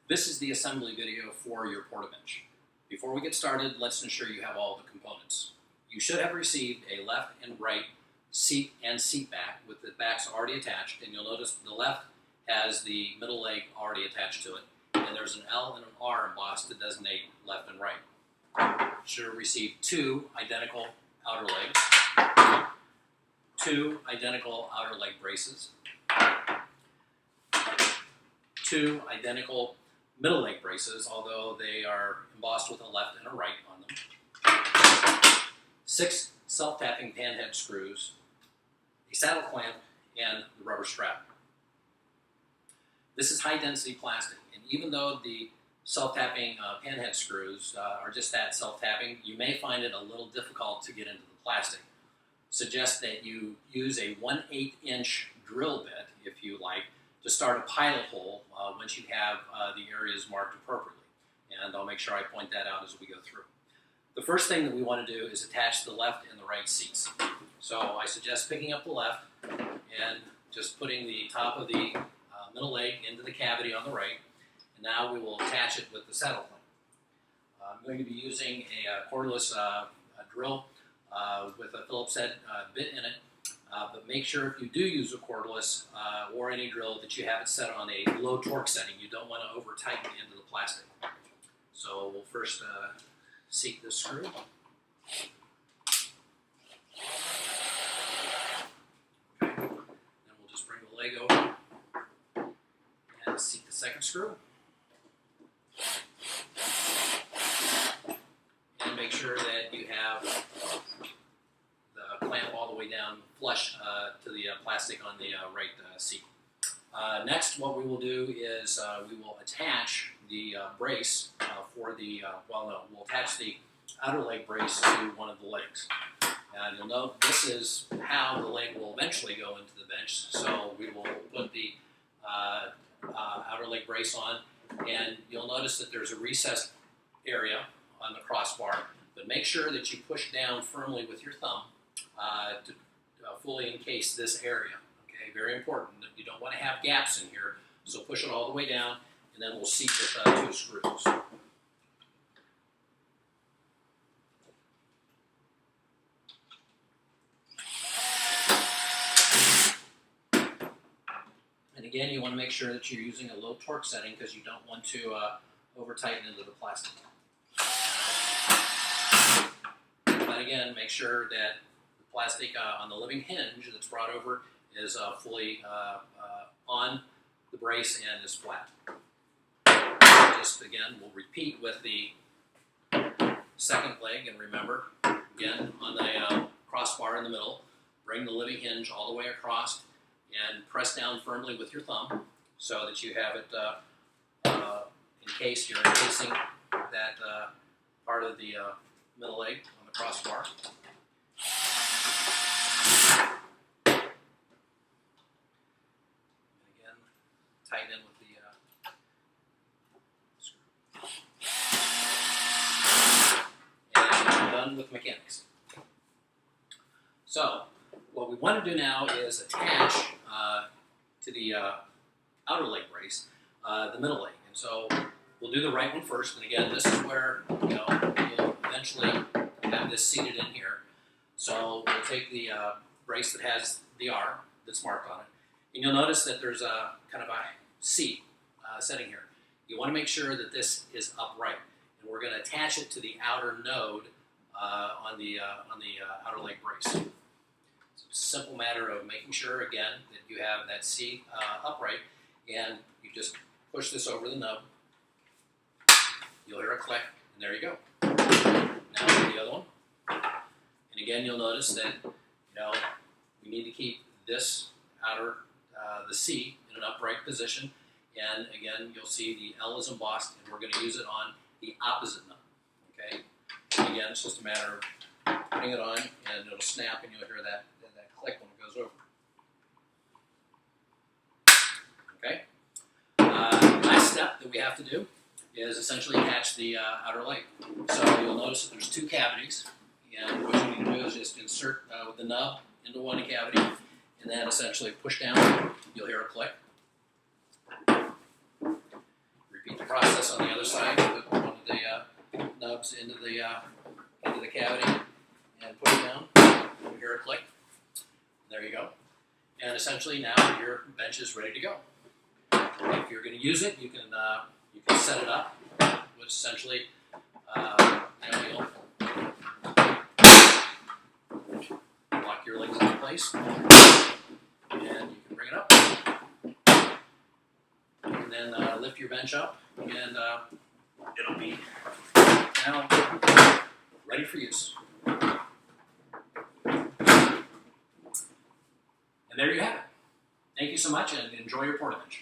This is the assembly video for your portabench. Before we get started, let's ensure you have all the components. You should have received a left and right seat and seat back with the backs already attached, and you'll notice the left has the middle leg already attached to it, and there's an L and an R embossed to designate left and right. You should have received two identical outer legs, two identical outer leg braces, two identical middle leg braces, although they are embossed with a left and a right on them, 6 self-tapping panhead screws, a saddle clamp, and the rubber strap. This is high-density plastic, and even though the self-tapping panhead screws are just that, self-tapping, you may find it a little difficult to get into the plastic. Suggest that you use a 1/8 inch drill bit, if you like, to start a pilot hole once you have the areas marked appropriately. And I'll make sure I point that out as we go through. The first thing that we want to do is attach the left and the right seats. So I suggest picking up the left and just putting the top of the middle leg into the cavity on the right. And now we will attach it with the saddle clamp. I'm going to be using a cordless drill with a Phillips head bit in it. But make sure if you do use a cordless or any drill that you have it set on a low torque setting. You don't want to over tighten into the plastic. So we'll first seat this screw. Okay. Then we'll just bring the leg over and seat the second screw. And make sure that you have the clamp all the way down flush to the plastic on the right seat. Next, what we will do is we will attach the brace for the, we'll attach the outer leg brace to one of the legs. And you'll note this is how the leg will eventually go into the bench. So we will put the outer leg brace on, and you'll notice that there's a recessed area on the crossbar, but make sure that you push down firmly with your thumb to fully encase this area. Okay, very important. You don't want to have gaps in here, so push it all the way down, and then we'll seat with 2 screws. And again, you want to make sure that you're using a low torque setting because you don't want to over tighten into the plastic. But again, make sure that the plastic on the living hinge that's brought over is fully on the brace and is flat. Just again, we'll repeat with the second leg, and remember, again, on the crossbar in the middle, bring the living hinge all the way across and press down firmly with your thumb so that you have it encased. You're encasing that part of the middle leg on the crossbar. Tighten in with the screw. And we're done with mechanics. So, what we want to do now is attach to the outer leg brace the middle leg. And so, we'll do the right one first. And again, this is where you'll eventually have this seated in here. So, we'll take the brace that has the R that's marked on it. And you'll notice that there's a kind of a seat setting here. You want to make sure that this is upright, and we're going to attach it to the outer node on the outer leg brace. So it's a simple matter of making sure again that you have that seat upright, and you just push this over the nub. You'll hear a click, and there you go. Now for the other one, and again you'll notice that we need to keep this outer the seat in an upright position, and again you'll see the L is embossed, and we're going to use it on the opposite nub. Okay, and again it's just a matter of putting it on, and it'll snap, and you'll hear that click when it goes over. Okay, last step that we have to do is essentially attach the outer leg. So you'll notice that there's 2 cavities, and what you need to do is just insert with the nub into one cavity, and then essentially push down. You'll hear a click. Repeat the process. other side, put one of the nubs into the cavity and put it down. You hear a click. There you go. And essentially now your bench is ready to go. If you're going to use it, you can set it up, which essentially you'll lock your legs into place, and you can bring it up, and then lift your bench up, and it'll be now ready for use. And there you have it. Thank you so much, and enjoy your porta bench.